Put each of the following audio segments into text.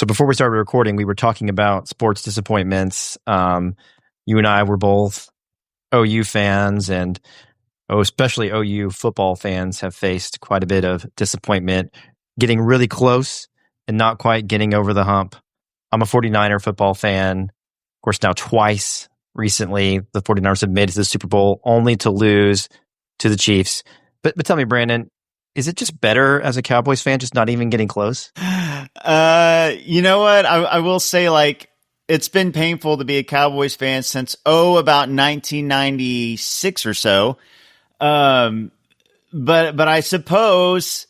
So before we started recording, we were talking about sports disappointments. You and I were both OU fans, and especially OU football fans have faced quite a bit of disappointment, getting really close and not quite getting over the hump. I'm a 49er football fan. Of course, now twice recently, the 49ers have made it to the Super Bowl only to lose to the Chiefs. But tell me, Brandon, is it just better as a Cowboys fan, just not even getting close? You know what? I will say, like, it's been painful to be a Cowboys fan since, about 1996 or so. But I suppose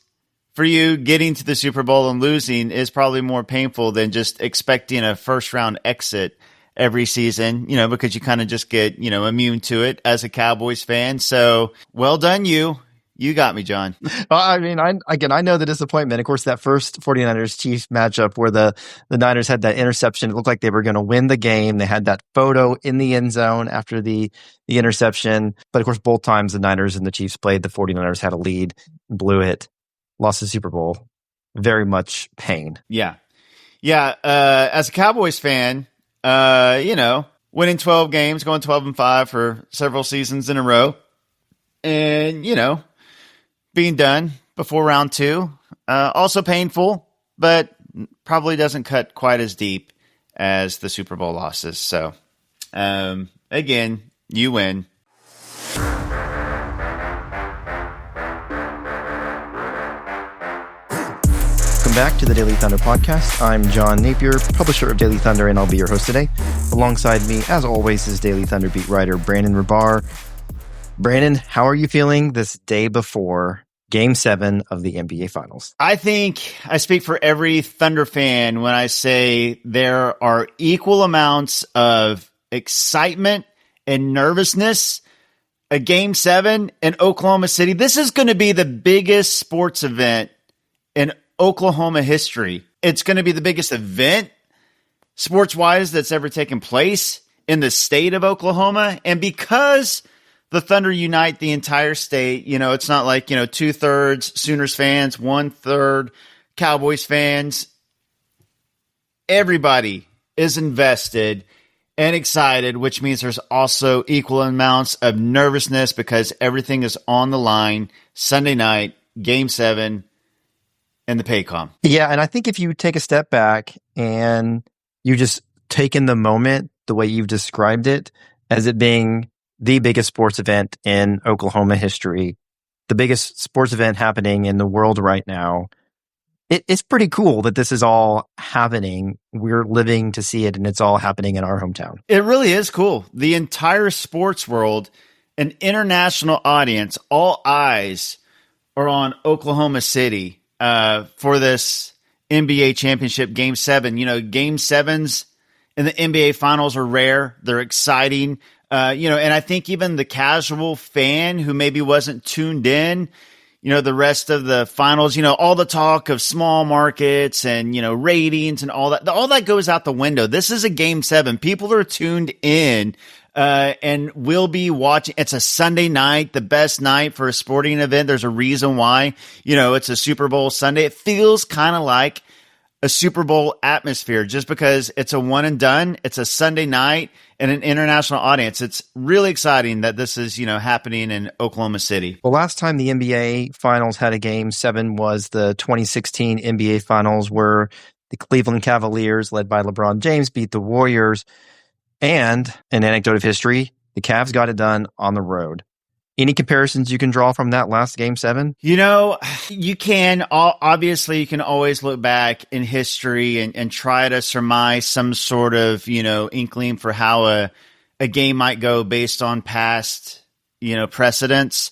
for you, getting to the Super Bowl and losing is probably more painful than just expecting a first round exit every season, because you kind of just get, immune to it as a Cowboys fan. So well done, you. You got me, John. I mean, I know the disappointment. Of course, that first 49ers-Chiefs matchup where the Niners had that interception, it looked like they were going to win the game. They had that photo in the end zone after the interception. But of course, both times the Niners and the Chiefs played, the 49ers had a lead, blew it, lost the Super Bowl. Very much pain. Yeah. As a Cowboys fan, winning 12 games, going 12-5 for several seasons in a row. And, being done before round 2, also painful, but probably doesn't cut quite as deep as the Super Bowl losses. So, again, you win. Welcome back to the Daily Thunder podcast. I'm John Napier, publisher of Daily Thunder, and I'll be your host today. Alongside me, as always, is Daily Thunder beat writer Brandon Rahbar. Brandon, how are you feeling this day before Game 7 of the NBA Finals? I think I speak for every Thunder fan when I say there are equal amounts of excitement and nervousness. A Game 7 in Oklahoma City. This is going to be the biggest sports event in Oklahoma history. It's going to be the biggest event sports-wise that's ever taken place in the state of Oklahoma. And because the Thunder unite the entire state, it's not like, 2/3 Sooners fans, 1/3 Cowboys fans. Everybody is invested and excited, which means there's also equal amounts of nervousness because everything is on the line. Sunday night, Game 7 in the Paycom. Yeah, and I think if you take a step back and you just take in the moment the way you've described it as it being the biggest sports event in Oklahoma history, the biggest sports event happening in the world right now, it's pretty cool that this is all happening. We're living to see it, and it's all happening in our hometown. It really is cool. The entire sports world, an international audience, all eyes are on Oklahoma City for this NBA championship Game 7. Game 7s in the NBA Finals are rare. They're exciting. And I think even the casual fan who maybe wasn't tuned in, the rest of the finals, all the talk of small markets and, ratings and all that goes out the window. This is a Game 7. People are tuned in, and will be watching. It's a Sunday night, the best night for a sporting event. There's a reason why, it's a Super Bowl Sunday. It feels kind of like a Super Bowl atmosphere just because it's a one and done. It's a Sunday night and an international audience. It's really exciting that this is, happening in Oklahoma City. The last time the NBA Finals had a Game 7 was the 2016 NBA Finals, where the Cleveland Cavaliers, led by LeBron James, beat the Warriors. And an anecdote of history, the Cavs got it done on the road. Any comparisons you can draw from that last Game 7? You can. Obviously, you can always look back in history and try to surmise some sort of, inkling for how a game might go based on past, precedents.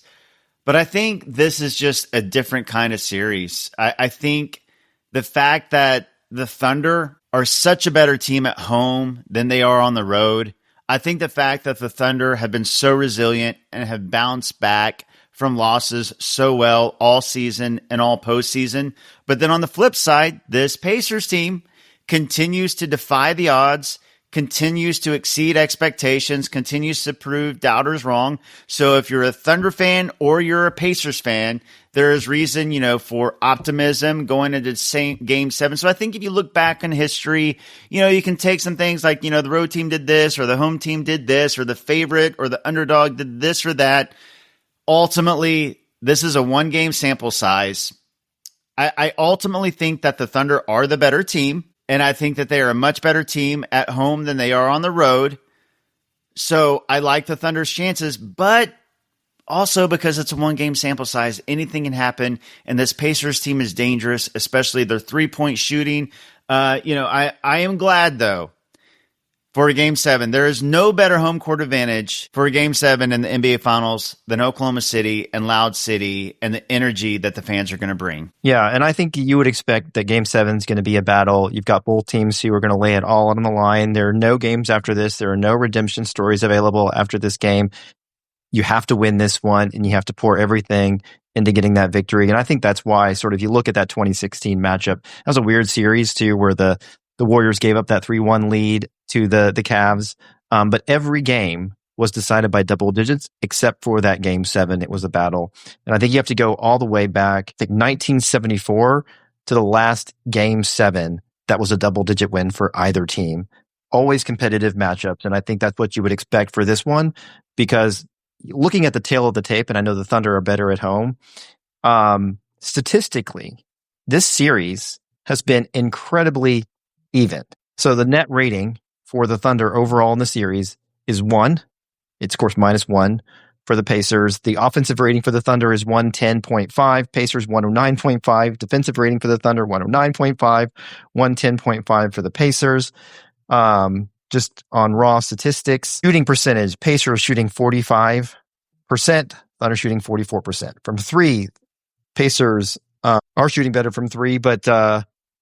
But I think this is just a different kind of series. I think the fact that the Thunder are such a better team at home than they are on the road. I think the fact that the Thunder have been so resilient and have bounced back from losses so well all season and all postseason. But then on the flip side, this Pacers team continues to defy the odds, continues to exceed expectations, continues to prove doubters wrong. So if you're a Thunder fan or you're a Pacers fan, there is reason, for optimism going into game 7. So I think if you look back in history, you can take some things like, the road team did this, or the home team did this, or the favorite or the underdog did this or that. Ultimately, this is a 1-game sample size. I ultimately think that the Thunder are the better team. And I think that they are a much better team at home than they are on the road. So I like the Thunder's chances, but also because it's a 1-game sample size, anything can happen. And this Pacers team is dangerous, especially their 3-point shooting. I am glad, though, for a Game 7. There is no better home court advantage for a Game 7 in the NBA Finals than Oklahoma City and Loud City and the energy that the fans are going to bring. Yeah, and I think you would expect that Game 7 is going to be a battle. You've got both teams who are going to lay it all on the line. There are no games after this. There are no redemption stories available after this game. You have to win this one, and you have to pour everything into getting that victory. And I think that's why, sort of, you look at that 2016 matchup. That was a weird series, too, where the Warriors gave up that 3-1 lead to the Cavs. But every game was decided by double digits, except for that Game 7. It was a battle. And I think you have to go all the way back, I think 1974 to the last Game 7. That was a double-digit win for either team. Always competitive matchups. And I think that's what you would expect for this one, because looking at the tail of the tape, and I know the Thunder are better at home, statistically, this series has been incredibly even. So the net rating for the Thunder overall in the series is 1. It's, of course, -1 for the Pacers. The offensive rating for the Thunder is 110.5. Pacers 109.5. Defensive rating for the Thunder 109.5. 110.5 for the Pacers. Just on raw statistics, shooting percentage, Pacers shooting 45%. Thunder shooting 44%. From 3, Pacers are shooting better from 3, but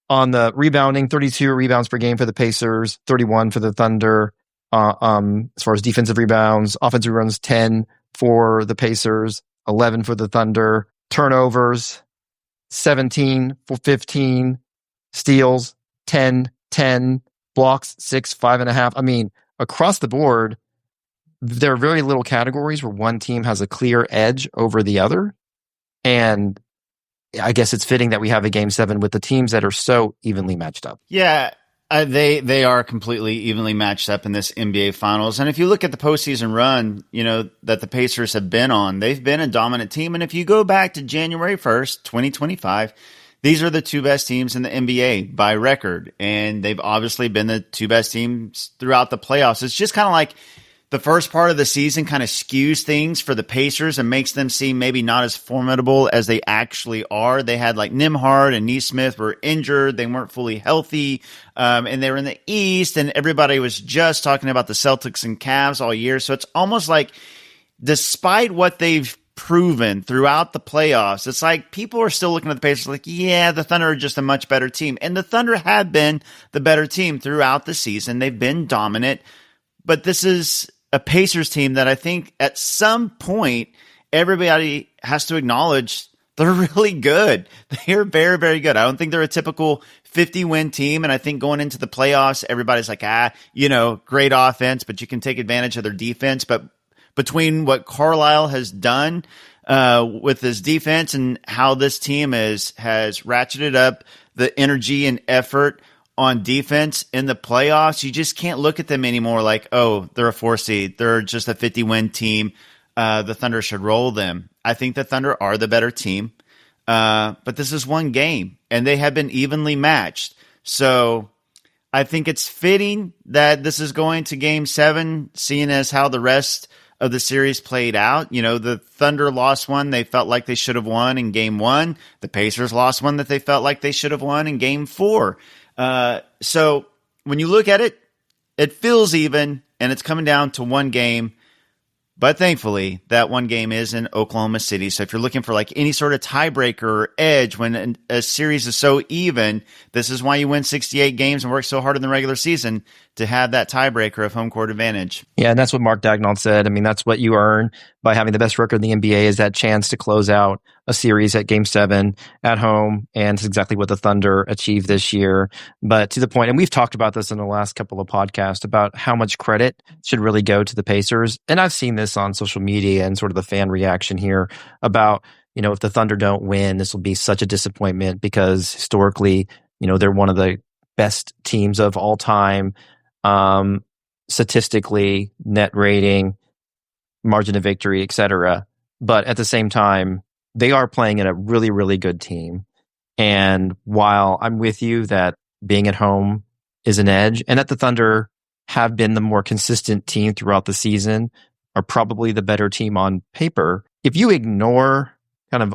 on the rebounding, 32 rebounds per game for the Pacers, 31 for the Thunder. As far as defensive rebounds, offensive rebounds, 10 for the Pacers, 11 for the Thunder. Turnovers, 17 for 15. Steals, 10, 10. Blocks, 6, 5.5. I mean, across the board, there are very little categories where one team has a clear edge over the other. And I guess it's fitting that we have a Game 7 with the teams that are so evenly matched up. Yeah, they are completely evenly matched up in this NBA Finals. And if you look at the postseason run, that the Pacers have been on, they've been a dominant team. And if you go back to January 1st, 2025, these are the 2 best teams in the NBA by record. And they've obviously been the 2 best teams throughout the playoffs. It's just kind of like the first part of the season kind of skews things for the Pacers and makes them seem maybe not as formidable as they actually are. They had like Nembhard and Nesmith were injured. They weren't fully healthy. And they were in the East, and everybody was just talking about the Celtics and Cavs all year. So it's almost like, despite what they've proven throughout the playoffs, it's like people are still looking at the Pacers like, yeah, the Thunder are just a much better team. And the Thunder have been the better team throughout the season. They've been dominant. But this is a Pacers team that I think at some point everybody has to acknowledge they're really good. They're very, very good. I don't think they're a typical 50-win team. And I think going into the playoffs, everybody's like, great offense, but you can take advantage of their defense. But between what Carlisle has done with his defense and how this team has ratcheted up the energy and effort on defense in the playoffs, you just can't look at them anymore like, oh, they're a 4 seed. They're just a 50-win team. The Thunder should roll them. I think the Thunder are the better team. But this is one game, and they have been evenly matched. So I think it's fitting that this is going to Game 7, seeing as how the rest of the series played out. The Thunder lost one they felt like they should have won in Game 1. The Pacers lost one that they felt like they should have won in Game 4. So when you look at it, it feels even, and it's coming down to one game. But thankfully, that one game is in Oklahoma City. So if you're looking for like any sort of tiebreaker or edge when a series is so even, this is why you win 68 games and work so hard in the regular season to have that tiebreaker of home court advantage. Yeah, and that's what Mark Daigneault said. I mean, that's what you earn by having the best record in the NBA, is that chance to close out a series at Game 7 at home, and it's exactly what the Thunder achieved this year. But to the point, and we've talked about this in the last couple of podcasts, about how much credit should really go to the Pacers. And I've seen this on social media and sort of the fan reaction here about, if the Thunder don't win, this will be such a disappointment because historically, they're one of the best teams of all time. Statistically, net rating, margin of victory, etc. But at the same time, they are playing in a really, really good team. And while I'm with you that being at home is an edge, and that the Thunder have been the more consistent team throughout the season, are probably the better team on paper, if you ignore kind of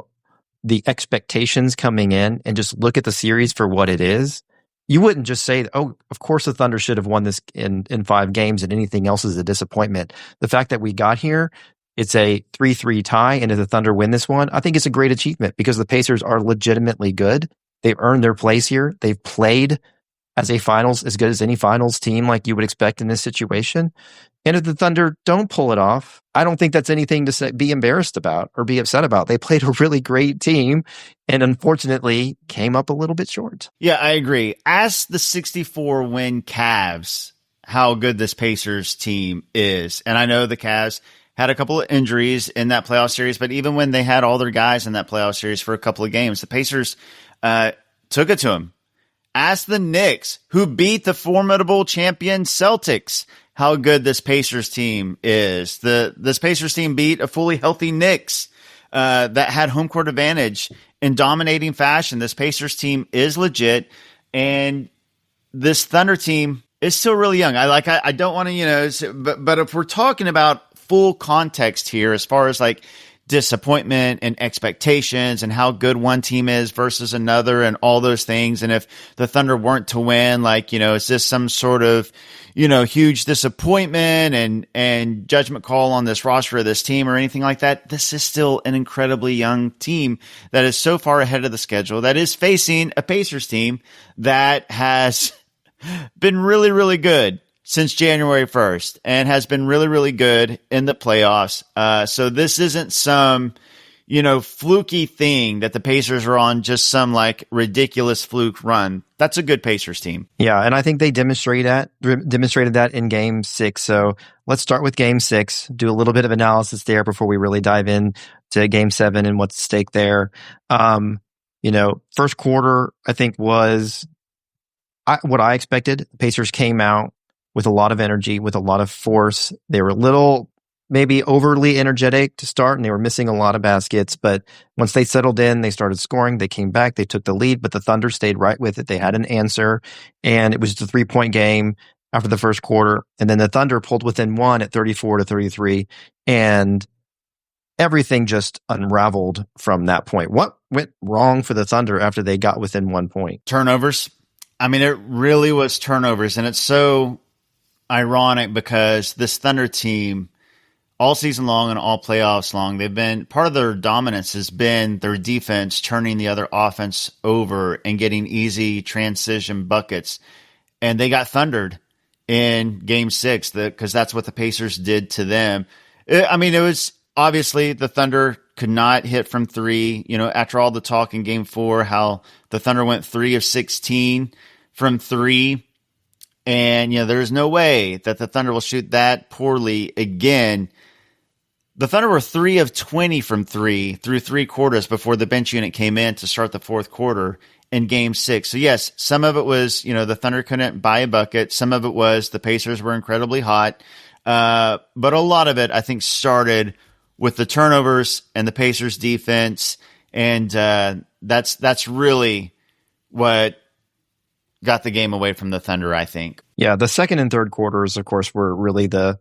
the expectations coming in and just look at the series for what it is, you wouldn't just say, oh, of course the Thunder should have won this in 5 games and anything else is a disappointment. The fact that we got here, it's a 3-3 tie, and if the Thunder win this one, I think it's a great achievement because the Pacers are legitimately good. They've earned their place here. They've played as as good as any finals team like you would expect in this situation. And if the Thunder don't pull it off, I don't think that's anything to be embarrassed about or be upset about. They played a really great team and unfortunately came up a little bit short. Yeah, I agree. Ask the 64-win Cavs how good this Pacers team is. And I know the Cavs had a couple of injuries in that playoff series, but even when they had all their guys in that playoff series for a couple of games, the Pacers took it to them. Ask the Knicks, who beat the formidable champion Celtics, how good this Pacers team is. This Pacers team beat a fully healthy Knicks that had home court advantage in dominating fashion. This Pacers team is legit, and this Thunder team is still really young. I don't want to, but if we're talking about full context here, as far as like disappointment and expectations and how good one team is versus another and all those things. And if the Thunder weren't to win, is this some sort of, huge disappointment and judgment call on this roster of this team or anything like that? This is still an incredibly young team that is so far ahead of the schedule, that is facing a Pacers team that has been really, really good since January 1st and has been really, really good in the playoffs. So this isn't some, fluky thing that the Pacers are on just some ridiculous fluke run. That's a good Pacers team. Yeah, and I think they demonstrated that in Game 6. So let's start with Game 6, do a little bit of analysis there before we really dive in to Game 7 and what's at stake there. First quarter, I think, was what I expected. The Pacers came out with a lot of energy, with a lot of force. They were a little maybe overly energetic to start, and they were missing a lot of baskets. But once they settled in, they started scoring. They came back. They took the lead, but the Thunder stayed right with it. They had an answer, and it was just a 3-point game after the first quarter. And then the Thunder pulled within 1 at 34-33, and everything just unraveled from that point. What went wrong for the Thunder after they got within 1 point? Turnovers. I mean, it really was turnovers, and it's so ironic because this Thunder team, all season long and all playoffs long, they've been, part of their dominance has been their defense turning the other offense over and getting easy transition buckets. And they got thundered in Game 6 because that's what the Pacers did to them. It was obviously the Thunder could not hit from 3. After all the talk in Game 4, how the Thunder went 3 of 16 from 3. And, there's no way that the Thunder will shoot that poorly again. The Thunder were 3 of 20 from 3 through 3 quarters before the bench unit came in to start the fourth quarter in Game 6. So, yes, some of it was, the Thunder couldn't buy a bucket. Some of it was the Pacers were incredibly hot. But a lot of it, I think, started with the turnovers and the Pacers defense. And that's really what got the game away from the Thunder, I think. Yeah, the second and third quarters, of course, were really the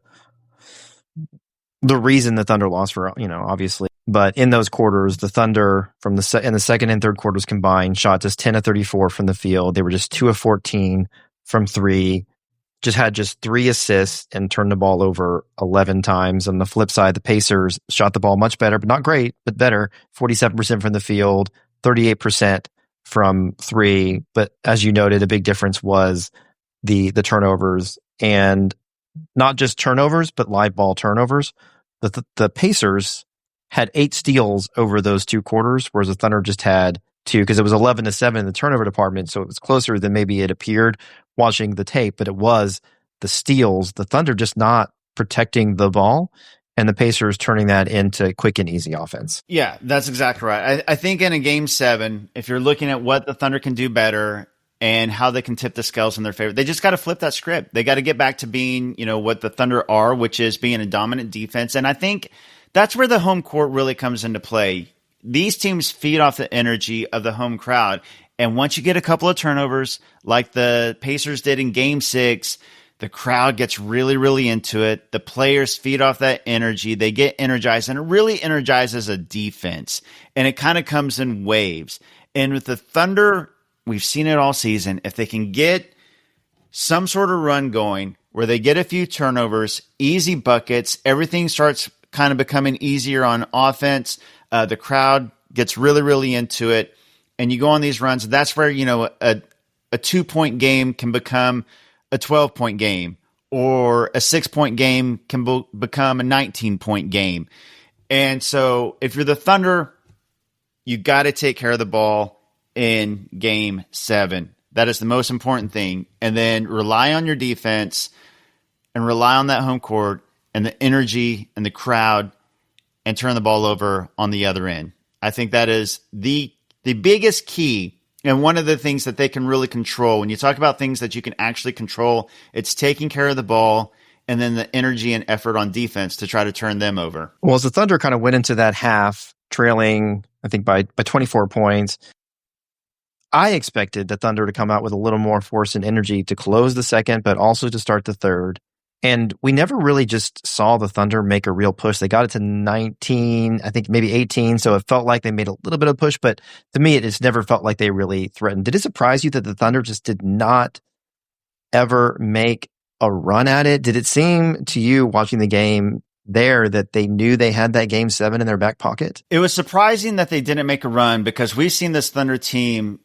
reason the Thunder lost, for obviously. But in those quarters, the Thunder in the second and third quarters combined shot just 10 of 34 from the field. They were just 2 of 14 from 3. Had 3 assists and turned the ball over 11 times. On the flip side, the Pacers shot the ball much better, but not great, but better. 47% from the field, 38% from 3. But as you noted, a big difference was the turnovers, and not just turnovers, but live ball turnovers. The Pacers had 8 steals over those 2 quarters, whereas the Thunder just had 2, because it was 11-7 in the turnover department, so it was closer than maybe it appeared watching the tape, but it was the steals, the Thunder just not protecting the ball, and the Pacers turning that into quick and easy offense. Yeah, that's exactly right. I think in a game 7, if you're looking at what the Thunder can do better and how they can tip the scales in their favor, they just got to flip that script. They got to get back to being, what the Thunder are, which is being a dominant defense. And I think that's where the home court really comes into play. These teams feed off the energy of the home crowd. And once you get a couple of turnovers, like the Pacers did in game 6, the crowd gets really, really into it. The players feed off that energy. They get energized, and it really energizes a defense. And it kind of comes in waves. And with the Thunder, we've seen it all season. If they can get some sort of run going where they get a few turnovers, easy buckets, everything starts kind of becoming easier on offense. The crowd gets really, really into it. And you go on these runs. That's where, a 2-point game can become a 12-point game, or a 6-point game can become a 19-point game. And so if you're the Thunder, you got to take care of the ball in game 7. That is the most important thing. And then rely on your defense and rely on that home court and the energy and the crowd, and turn the ball over on the other end. I think that is the biggest key, and one of the things that they can really control. When you talk about things that you can actually control, it's taking care of the ball and then the energy and effort on defense to try to turn them over. Well, as the Thunder kind of went into that half trailing, I think by 24 points, I expected the Thunder to come out with a little more force and energy to close the second, but also to start the third. And we never really just saw the Thunder make a real push. They got it to 19, I think maybe 18. So it felt like they made a little bit of push, but to me, it just never felt like they really threatened. Did it surprise you that the Thunder just did not ever make a run at it? Did it seem to you watching the game there that they knew they had that game 7 in their back pocket? It was surprising that they didn't make a run, because we've seen this Thunder team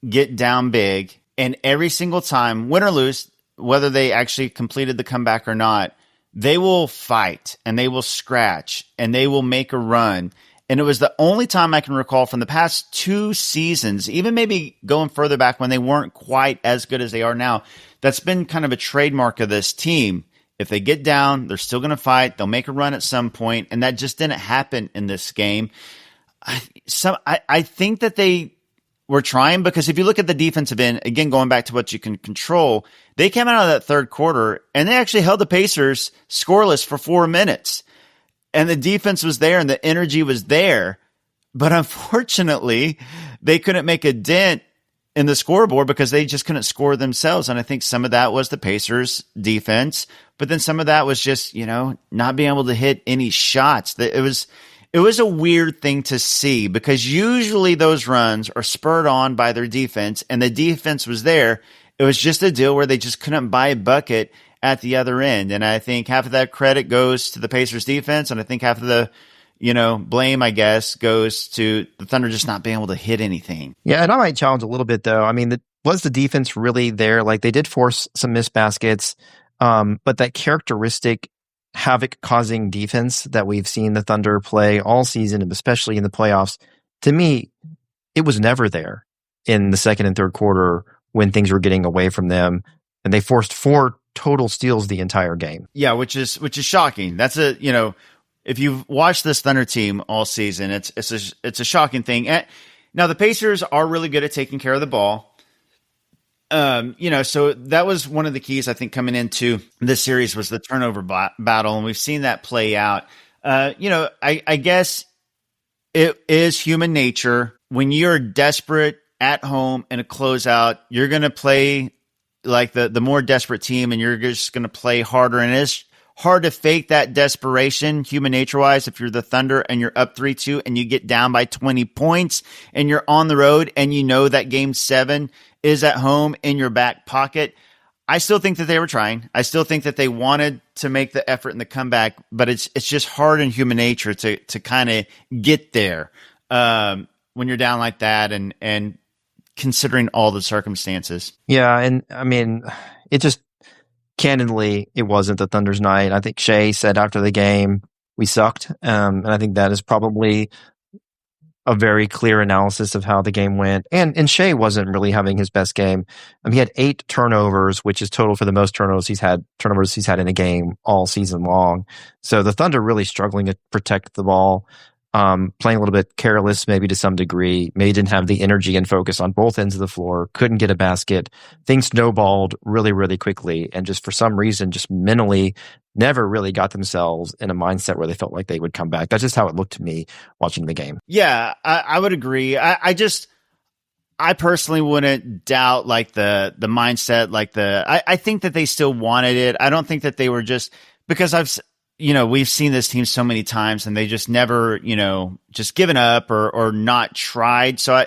get down big, and every single time, win or lose, whether they actually completed the comeback or not, they will fight and they will scratch and they will make a run. And it was the only time I can recall from the past 2 seasons, even maybe going further back when they weren't quite as good as they are now, that's been kind of a trademark of this team. If they get down, they're still going to fight. They'll make a run at some point, and that just didn't happen in this game. I think that they were trying, because if you look at the defensive end, again, going back to what you can control, they came out of that third quarter and they actually held the Pacers scoreless for 4 minutes. And the defense was there and the energy was there. But unfortunately, they couldn't make a dent in the scoreboard because they just couldn't score themselves. And I think some of that was the Pacers defense, but then some of that was just, not being able to hit any shots. It was a weird thing to see, because usually those runs are spurred on by their defense, and the defense was there. It was just a deal where they just couldn't buy a bucket at the other end. And I think half of that credit goes to the Pacers defense, and I think half of the, blame, I guess, goes to the Thunder just not being able to hit anything. Yeah, and I might challenge a little bit, though. I mean, was the defense really there? Like, they did force some missed baskets, but that characteristic havoc-causing defense that we've seen the Thunder play all season, and especially in the playoffs, to me, it was never there in the second and third quarter when things were getting away from them, and they forced 4 total steals the entire game. Yeah, which is shocking. That's if you've watched this Thunder team all season, it's a shocking thing. And now the Pacers are really good at taking care of the ball. So that was one of the keys, I think, coming into this series was the turnover battle, and we've seen that play out. I guess it is human nature. When you're desperate at home in a closeout, you're going to play like the more desperate team, and you're just going to play harder. And it is hard to fake that desperation, human nature-wise, if you're the Thunder and you're up 3-2 and you get down by 20 points and you're on the road and you know that game 7 is at home in your back pocket. I still think that they were trying. I still think that they wanted to make the effort in the comeback, but it's just hard in human nature to kind of get there when you're down like that and considering all the circumstances. Yeah, and I mean, it just candidly, it wasn't the Thunder's night. I think Shea said after the game, we sucked. And I think that is probably a very clear analysis of how the game went. And Shea wasn't really having his best game. He had 8 turnovers, which is total for the most turnovers he's had in a game all season long. So the Thunder really struggling to protect the ball, playing a little bit careless, maybe to some degree. Maybe didn't have the energy and focus on both ends of the floor, couldn't get a basket. Things snowballed really, really quickly. And just for some reason, just mentally never really got themselves in a mindset where they felt like they would come back. That's just how it looked to me watching the game. Yeah, I would agree. I personally wouldn't doubt like the mindset, like I think that they still wanted it. I don't think that they were just because we've seen this team so many times and they just never, just given up or not tried. So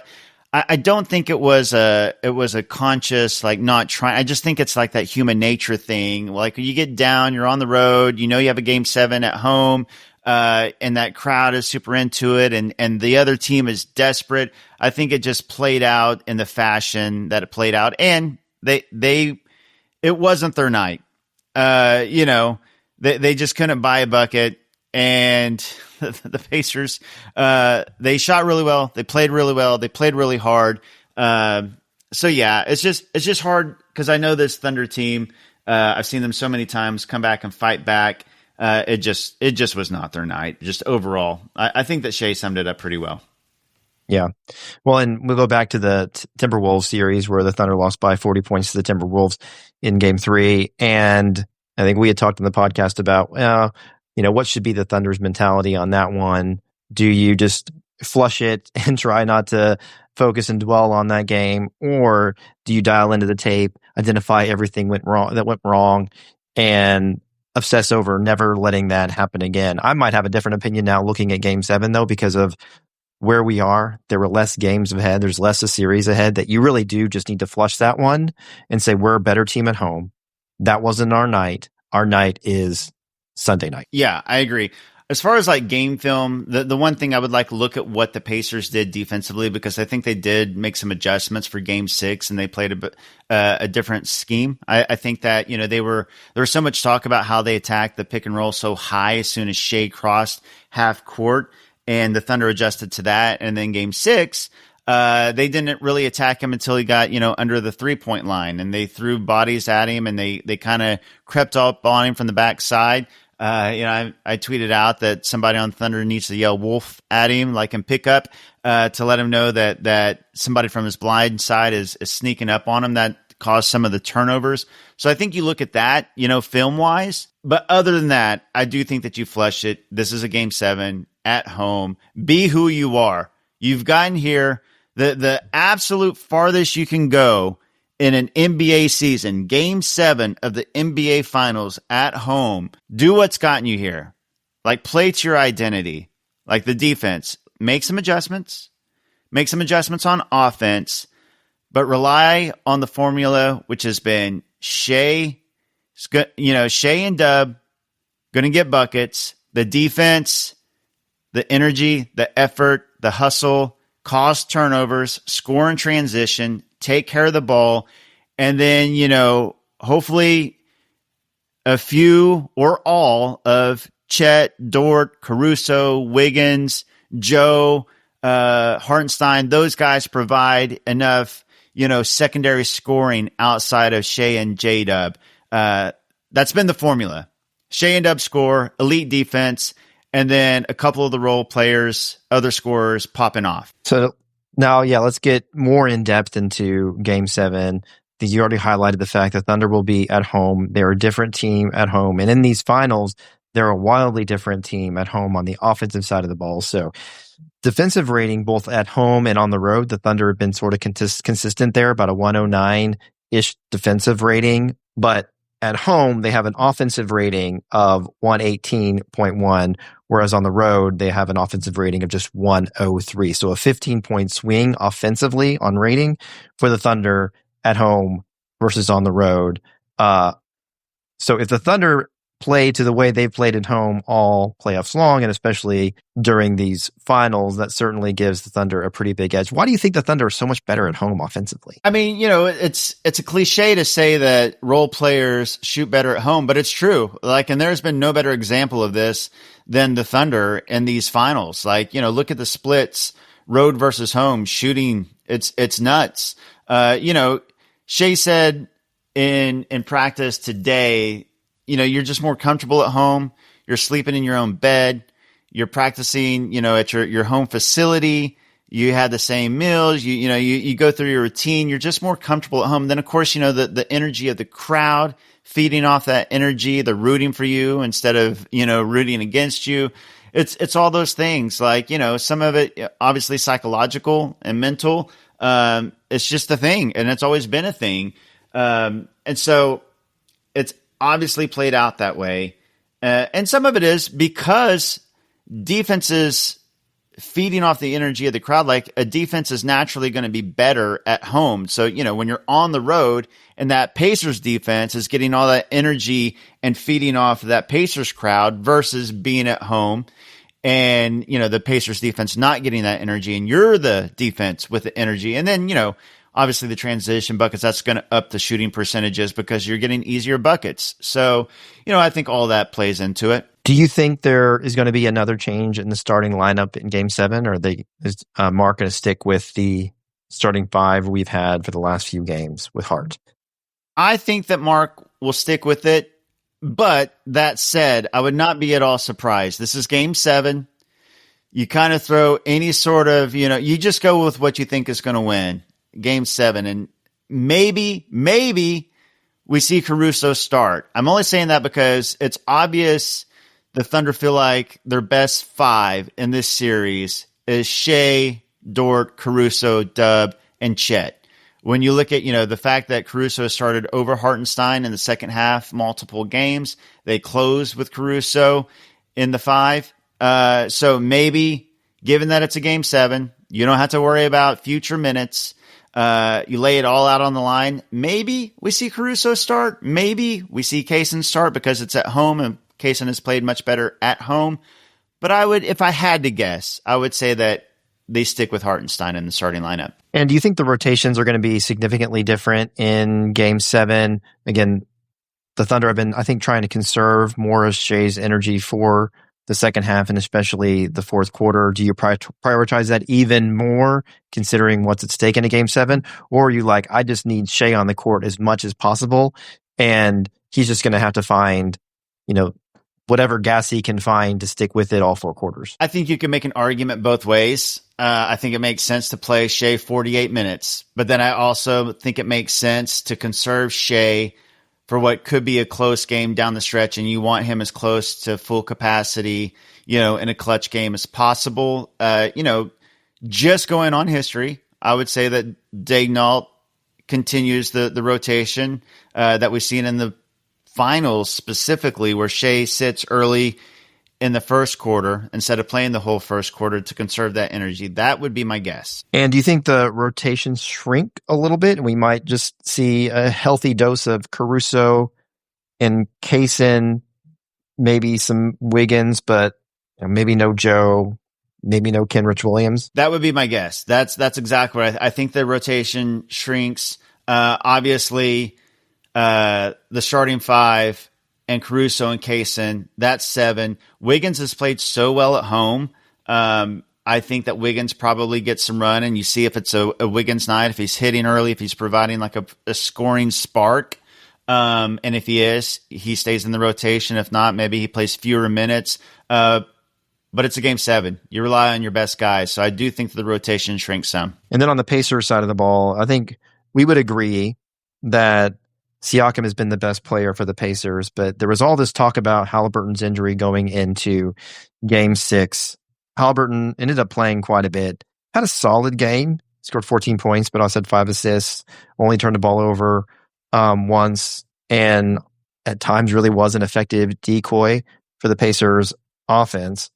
I don't think it was a conscious, like not trying. I just think it's like that human nature thing. Like when you get down, you're on the road, you have a game 7 at home, and that crowd is super into it and the other team is desperate. I think it just played out in the fashion that it played out. And it wasn't their night. They just couldn't buy a bucket. And the Pacers, they shot really well. They played really well. They played really hard. So yeah, it's just hard because I know this Thunder team. I've seen them so many times come back and fight back. It just was not their night. Just overall, I think that Shea summed it up pretty well. Yeah. Well, and we'll go back to the Timberwolves series where the Thunder lost by 40 points to the Timberwolves in game 3. And I think we had talked in the podcast about, what should be the Thunder's mentality on that one? Do you just flush it and try not to focus and dwell on that game? Or do you dial into the tape, identify everything that went wrong, and obsess over never letting that happen again? I might have a different opinion now looking at game 7, though, because of where we are. There were less games ahead. There's less a series ahead that you really do just need to flush that one and say, we're a better team at home. That wasn't our night. Our night is Sunday night. Yeah, I agree. As far as like game film, the one thing I would like to look at what the Pacers did defensively, because I think they did make some adjustments for game 6 and they played a different scheme. I think that, there was so much talk about how they attacked the pick and roll so high as soon as Shea crossed half court, and the Thunder adjusted to that. And then game 6, they didn't really attack him until he got, under the 3-point line, and they threw bodies at him and they kind of crept up on him from the backside. I tweeted out that somebody on Thunder needs to yell wolf at him, like in pickup, to let him know that somebody from his blind side is sneaking up on him. That caused some of the turnovers. So I think you look at that, film wise, but other than that, I do think that you flush it. This is a game 7 at home. Be who you are. You've gotten here. The absolute farthest you can go in an NBA season, game 7 of the NBA Finals at home. Do what's gotten you here. Like, play to your identity. Like the defense. Make some adjustments. Make some adjustments on offense. But rely on the formula, which has been Shea and Dub going to get buckets. The defense, the energy, the effort, the hustle, cause turnovers, score in transition, take care of the ball, and then, hopefully a few or all of Chet, Dort, Caruso, Wiggins, Joe, Hartenstein, those guys provide enough, secondary scoring outside of Shea and J-Dub. That's been the formula. Shea and Dub score, elite defense, and then a couple of the role players, other scorers popping off. So now, let's get more in depth into game 7. You already highlighted the fact that Thunder will be at home. They're a different team at home. And in these finals, they're a wildly different team at home on the offensive side of the ball. So defensive rating, both at home and on the road, the Thunder have been sort of consistent there, about a 109-ish defensive rating. But at home, they have an offensive rating of 118.1, whereas on the road, they have an offensive rating of just 103. So a 15-point swing offensively on rating for the Thunder at home versus on the road. So if the Thunder play to the way they've played at home all playoffs long, and especially during these finals, that certainly gives the Thunder a pretty big edge. Why do you think the Thunder are so much better at home offensively? I mean, it's a cliche to say that role players shoot better at home, but it's true. And there's been no better example of this than the Thunder in these finals. Look at the splits, road versus home shooting. It's nuts. Shea said in practice today, you're just more comfortable at home. You're sleeping in your own bed. You're practicing, at your home facility. You had the same meals. You go through your routine. You're just more comfortable at home. Then, of course, the energy of the crowd feeding off that energy. They're rooting for you instead of, rooting against you. It's all those things. Some of it obviously psychological and mental. It's just a thing, and it's always been a thing. And so it's obviously played out that way. And some of it is because defenses feeding off the energy of the crowd. Like, a defense is naturally going to be better at home. So, when you're on the road and that Pacers defense is getting all that energy and feeding off that Pacers crowd versus being at home and, the Pacers defense not getting that energy, and you're the defense with the energy. And then, obviously the transition buckets, that's going to up the shooting percentages because you're getting easier buckets. So, I think all that plays into it. Do you think there is going to be another change in the starting lineup in Game 7, or is Mark going to stick with the starting five we've had for the last few games with Hart? I think that Mark will stick with it, but that said, I would not be at all surprised. This is Game 7. You kind of throw any sort of, you just go with what you think is going to win Game 7, and maybe we see Caruso start. I'm only saying that because it's obvious the Thunder feel like their best five in this series is Shea, Dort, Caruso, Dub, and Chet. When you look at, the fact that Caruso started over Hartenstein in the second half, multiple games, they closed with Caruso in the five. So maybe, given that it's a Game 7, you don't have to worry about future minutes. You lay it all out on the line. Maybe we see Caruso start. Maybe we see Kaysen start because it's at home and Kaysen has played much better at home. But if I had to guess, I would say that they stick with Hartenstein in the starting lineup. And do you think the rotations are going to be significantly different in Game 7? Again, the Thunder have been, I think, trying to conserve more of Shea's energy for the second half and especially the fourth quarter. Do you prioritize that even more considering what's at stake in a Game 7? Or are you like, I just need Shea on the court as much as possible, and he's just going to have to find, whatever gas he can find to stick with it all four quarters? I think you can make an argument both ways. I think it makes sense to play Shea 48 minutes, but then I also think it makes sense to conserve Shea for what could be a close game down the stretch, and you want him as close to full capacity, in a clutch game as possible. Just going on history, I would say that Daigneault continues the rotation that we've seen in the finals specifically, where Shea sits early in the first quarter instead of playing the whole first quarter to conserve that energy. That would be my guess. And do you think the rotations shrink a little bit and we might just see a healthy dose of Caruso and Kaysen, maybe some Wiggins, but maybe no Joe, maybe no Kenrich Williams? That would be my guess. That's exactly what I think the rotation shrinks. Obviously, the starting five and Caruso and Kaysen, that's 7. Wiggins has played so well at home. I think that Wiggins probably gets some run, and you see if it's a Wiggins night, if he's hitting early, if he's providing like a scoring spark. And if he is, he stays in the rotation. If not, maybe he plays fewer minutes. But it's a Game 7. You rely on your best guys. So I do think the rotation shrinks some. And then on the Pacers side of the ball, I think we would agree that Siakam has been the best player for the Pacers, but there was all this talk about Halliburton's injury going into Game 6. Halliburton ended up playing quite a bit, had a solid game, scored 14 points, but also had 5 assists, only turned the ball over once, and at times really was an effective decoy for the Pacers offense.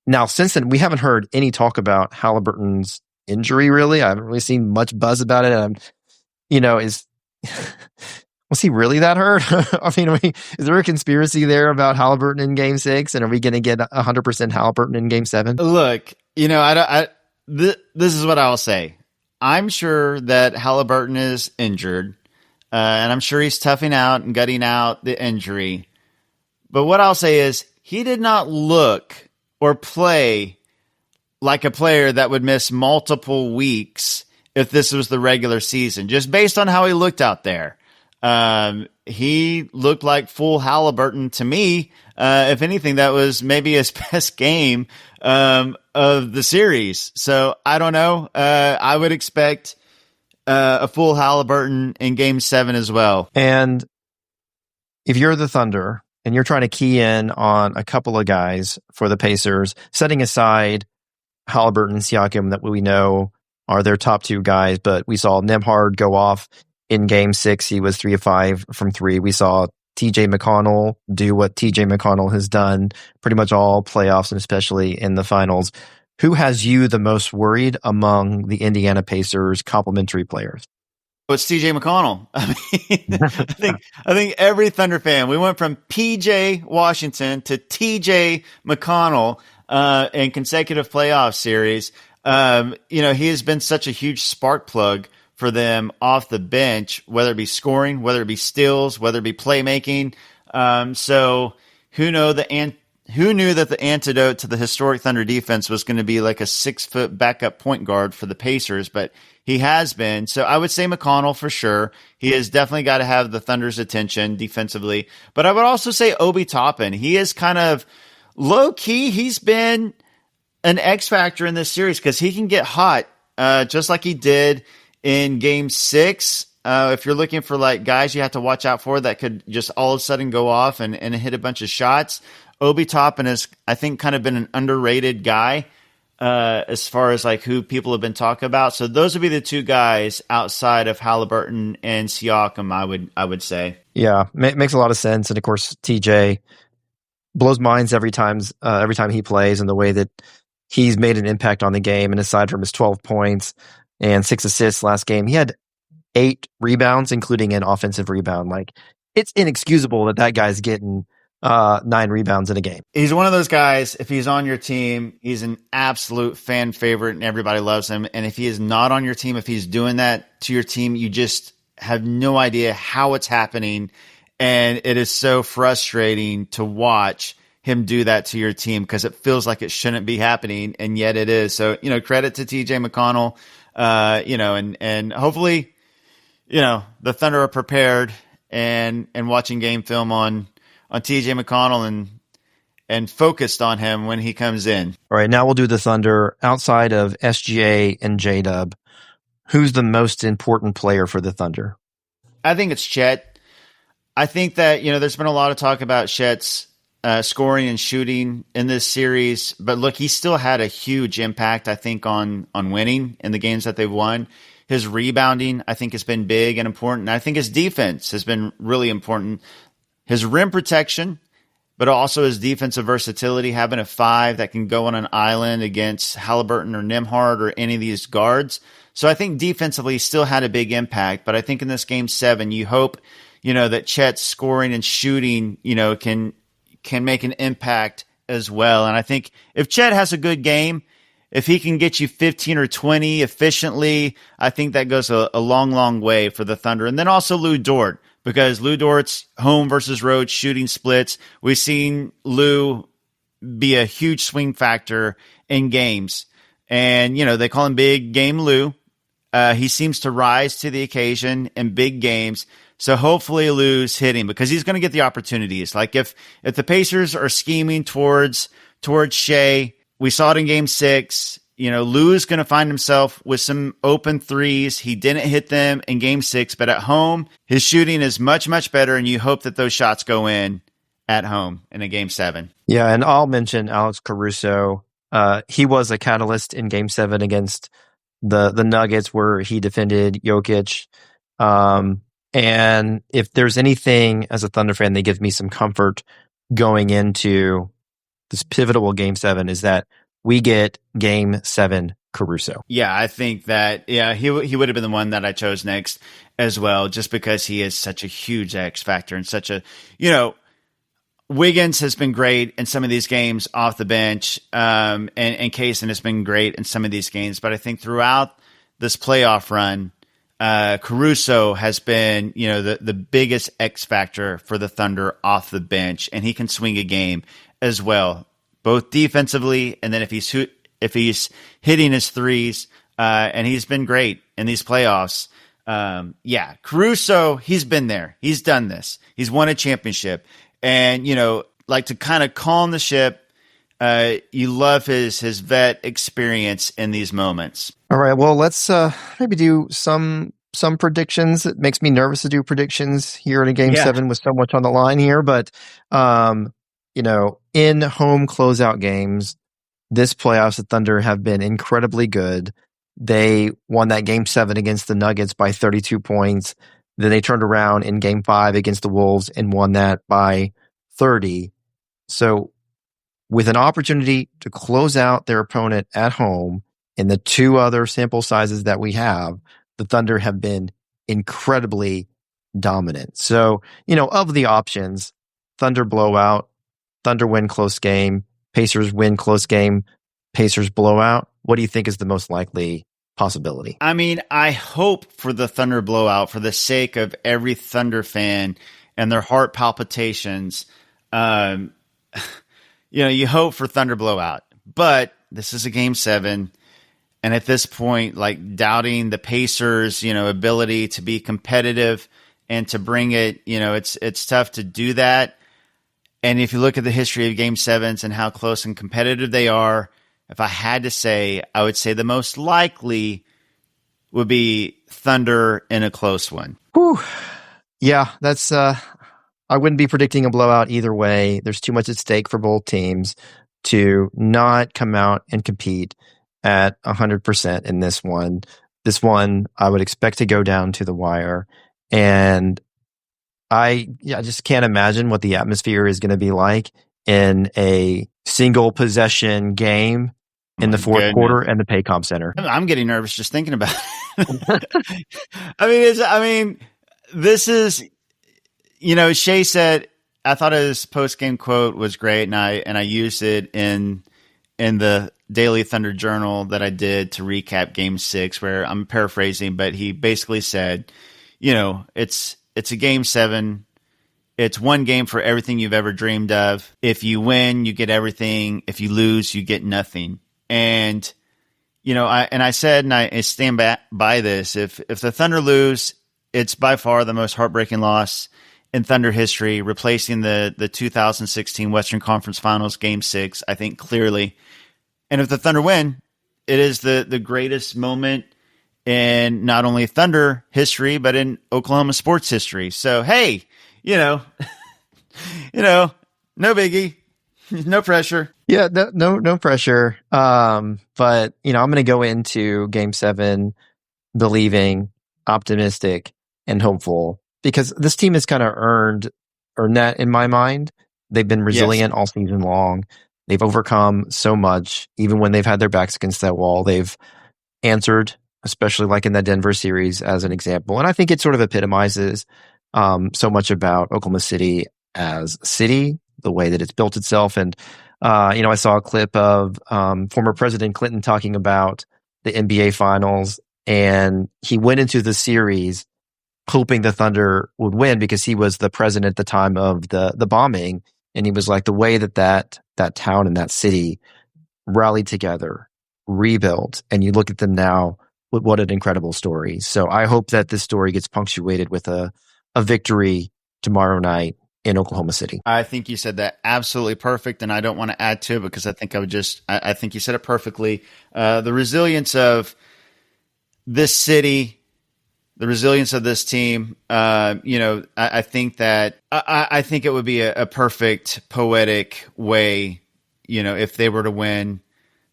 Now, since then, we haven't heard any talk about Halliburton's injury, really. I haven't really seen much buzz about it. Is Was he really that hurt? I mean, is there a conspiracy there about Halliburton in Game 6? And are we going to get 100% Halliburton in Game 7? Look, this is what I'll say. I'm sure that Halliburton is injured, and I'm sure he's toughing out and gutting out the injury. But what I'll say is he did not look or play like a player that would miss multiple weeks if this was the regular season, just based on how he looked out there. He looked like full Halliburton to me. If anything, that was maybe his best game of the series. So I don't know. I would expect a full Halliburton in Game 7 as well. And if you're the Thunder and you're trying to key in on a couple of guys for the Pacers, setting aside Halliburton and Siakam that we know are their top two guys, but we saw Nembhard go off in Game 6. He was 3 of 5 from 3. We saw TJ McConnell do what TJ McConnell has done pretty much all playoffs and especially in the finals. Who has you the most worried among the Indiana Pacers complementary players? It's TJ McConnell. I think every Thunder fan, we went from PJ Washington to TJ McConnell in consecutive playoff series. He has been such a huge spark plug for them off the bench, whether it be scoring, whether it be steals, whether it be playmaking. So who knew that the antidote to the historic Thunder defense was going to be like a 6-foot backup point guard for the Pacers, but he has been. So I would say McConnell for sure. He has definitely got to have the Thunder's attention defensively. But I would also say Obi Toppin. He is kind of low key. He's been an X factor in this series because he can get hot, just like he did in Game 6. If you're looking for like guys you have to watch out for that could just all of a sudden go off and hit a bunch of shots, Obi Toppin has, I think, kind of been an underrated guy as far as like who people have been talking about. So those would be the two guys outside of Halliburton and Siakam, I would say. Yeah, makes a lot of sense. And of course, TJ blows minds every time he plays, and the way that he's made an impact on the game. And aside from his 12 points and 6 assists last game, he had 8 rebounds, including an offensive rebound. Like, it's inexcusable that guy's getting 9 rebounds in a game. He's one of those guys, if he's on your team, he's an absolute fan favorite and everybody loves him. And if he is not on your team, if he's doing that to your team, you just have no idea how it's happening. And it is so frustrating to watch him do that to your team because it feels like it shouldn't be happening, and yet it is. So, credit to TJ McConnell, and hopefully, the Thunder are prepared and watching game film on TJ McConnell and focused on him when he comes in. All right, now we'll do the Thunder. Outside of SGA and J-Dub, who's the most important player for the Thunder? I think it's Chet. I think that, there's been a lot of talk about Chet's scoring and shooting in this series, but look, he still had a huge impact, I think, on winning in the games that they've won. His rebounding, I think, has been big and important. And I think his defense has been really important. His rim protection, but also his defensive versatility, having a 5 that can go on an island against Halliburton or Nembhard or any of these guards. So I think defensively he still had a big impact, but I think in this Game 7, you hope, that Chet's scoring and shooting, can make an impact as well. And I think if Chet has a good game, if he can get you 15 or 20 efficiently, I think that goes a long, long way for the Thunder. And then also Lou Dort, because Lou Dort's home versus road shooting splits. We've seen Lou be a huge swing factor in games. And, they call him Big Game Lou. He seems to rise to the occasion in big games. So hopefully Lou's hitting because he's going to get the opportunities. Like if the Pacers are scheming towards Shea, we saw it in Game 6. Lou's going to find himself with some open threes. He didn't hit them in Game 6, but at home, his shooting is much, much better, and you hope that those shots go in at home in a Game 7. Yeah, and I'll mention Alex Caruso. He was a catalyst in Game 7 against the Nuggets where he defended Jokic. And if there's anything as a Thunder fan that gives me some comfort going into this pivotal Game 7 is that we get Game 7 Caruso. Yeah, I think that, he would have been the one that I chose next as well, just because he is such a huge X factor and such a, Wiggins has been great in some of these games off the bench, and Kaysen has been great in some of these games. But I think throughout this playoff run, Caruso has been, the biggest X factor for the Thunder off the bench, and he can swing a game as well, both defensively and then if he's hitting his threes, and he's been great in these playoffs. Caruso, he's been there. He's done this. He's won a championship. And, like to kind of calm the ship, you love his vet experience in these moments. All right. Well, let's maybe do some predictions. It makes me nervous to do predictions here in a game 7 with so much on the line here. But, in home closeout games, this playoffs, the Thunder have been incredibly good. They won that game 7 against the Nuggets by 32 points. Then they turned around in game 5 against the Wolves and won that by 30. So with an opportunity to close out their opponent at home in the 2 other sample sizes that we have, the Thunder have been incredibly dominant. So, of the options, Thunder blowout, Thunder win close game, Pacers win close game, Pacers blowout. What do you think is the most likely possibility? I mean, I hope for the Thunder blowout for the sake of every Thunder fan and their heart palpitations. You hope for Thunder blowout, but this is a game 7. And at this point, like doubting the Pacers, ability to be competitive and to bring it, it's tough to do that. And if you look at the history of game 7s and how close and competitive they are, if I had to say, I would say the most likely would be Thunder in a close one. Whew. Yeah, that's I wouldn't be predicting a blowout either way. There's too much at stake for both teams to not come out and compete at 100% in this one. This one I would expect to go down to the wire. And I just can't imagine what the atmosphere is going to be like in a single possession game in the fourth quarter and the Paycom Center. I'm getting nervous just thinking about it. This is, Shea said, I thought his post game quote was great, and I used it in the Daily Thunder Journal that I did to recap Game 6, where I'm paraphrasing, but he basically said, it's a Game 7. It's one game for everything you've ever dreamed of. If you win, you get everything. If you lose, you get nothing. And, I said, and I stand by this, if the Thunder lose, it's by far the most heartbreaking loss in Thunder history, replacing the 2016 Western Conference Finals Game 6, I think clearly. And if the Thunder win, it is the greatest moment in not only Thunder history, but in Oklahoma sports history. So, hey, no biggie, no pressure. Yeah, no pressure. But I'm going to go into Game 7 believing, optimistic, and hopeful, because this team has kind of earned that in my mind. They've been resilient all season long. They've overcome so much, even when they've had their backs against that wall. They've answered, especially like in that Denver series as an example. And I think it sort of epitomizes so much about Oklahoma City as a city, the way that it's built itself. And, I saw a clip of former President Clinton talking about the NBA Finals, and he went into the series hoping the Thunder would win because he was the president at the time of the bombing. And he was like, the way that town and that city rallied together, rebuilt, and you look at them now, what an incredible story. So I hope that this story gets punctuated with a victory tomorrow night in Oklahoma City. I think you said that absolutely perfect, and I don't want to add to it because I think I think you said it perfectly. The resilience of this city, the resilience of this team, I think that I think it would be a perfect poetic way, if they were to win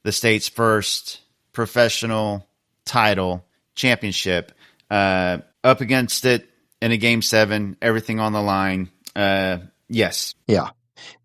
the state's first professional title championship, up against it in a Game 7, everything on the line. Yes. Yeah.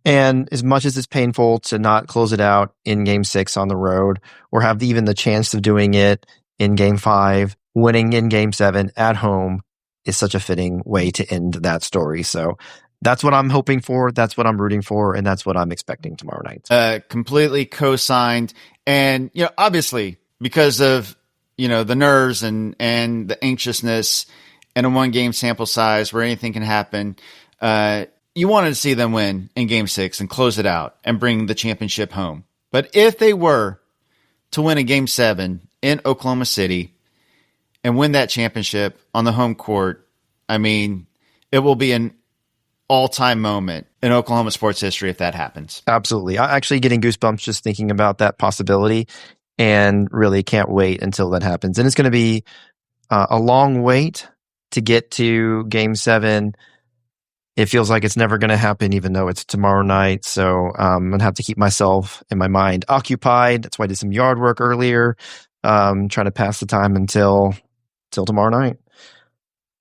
And as much as it's painful to not close it out in game 6 on the road, or have even the chance of doing it in game 5, winning in game 7 at home is such a fitting way to end that story. So that's what I'm hoping for. That's what I'm rooting for. And that's what I'm expecting tomorrow night. Completely co-signed. And, obviously because of, the nerves and the anxiousness and a 1-game sample size where anything can happen, you wanted to see them win in game 6 and close it out and bring the championship home. But if they were to win a game 7 in Oklahoma City and win that championship on the home court, I mean, it will be an all-time moment in Oklahoma sports history if that happens. Absolutely. I'm actually getting goosebumps just thinking about that possibility, and really can't wait until that happens. And it's going to be a long wait to get to game 7. It feels like it's never going to happen, even though it's tomorrow night. So I'm going to have to keep myself and my mind occupied. That's why I did some yard work earlier, trying to pass the time until tomorrow night.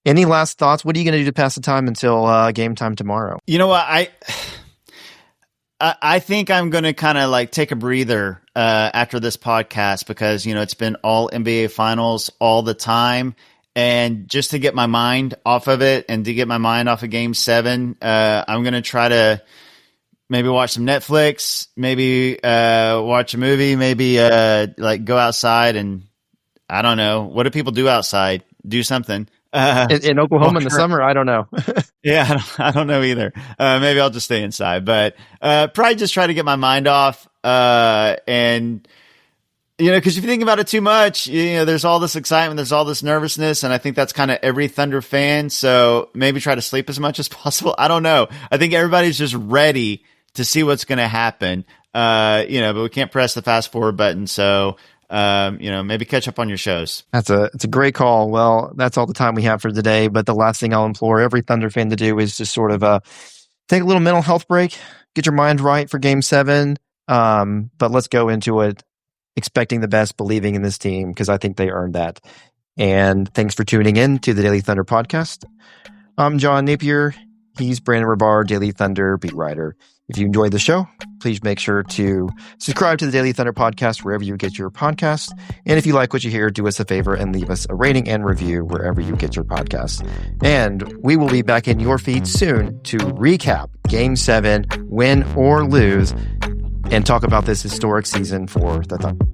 Any last thoughts? What are you going to do to pass the time until game time tomorrow? You know what? I think I'm going to kind of like take a breather after this podcast because, it's been all NBA finals all the time. And just to get my mind off of it and to get my mind off of game 7, I'm going to try to maybe watch some Netflix, maybe watch a movie, maybe go outside and I don't know. What do people do outside? Do something. In Oklahoma in the summer, I don't know. Yeah, I don't know either. Maybe I'll just stay inside, but probably just try to get my mind off. And because if you think about it too much, there's all this excitement, there's all this nervousness, and I think that's kind of every Thunder fan. So maybe try to sleep as much as possible. I don't know. I think everybody's just ready to see what's going to happen. But we can't press the fast forward button. So maybe catch up on your shows. It's a great call. Well, that's all the time we have for today. But the last thing I'll implore every Thunder fan to do is just sort of take a little mental health break, get your mind right for game 7. But let's go into it expecting the best, believing in this team, because I think they earned that. And thanks for tuning in to the Daily Thunder podcast. I'm John Napier. He's Brandon Rahbar, Daily Thunder beat writer. If you enjoyed the show, please make sure to subscribe to the Daily Thunder podcast wherever you get your podcasts. And if you like what you hear, do us a favor and leave us a rating and review wherever you get your podcasts. And we will be back in your feed soon to recap Game 7, win or lose, and talk about this historic season for the Thunder.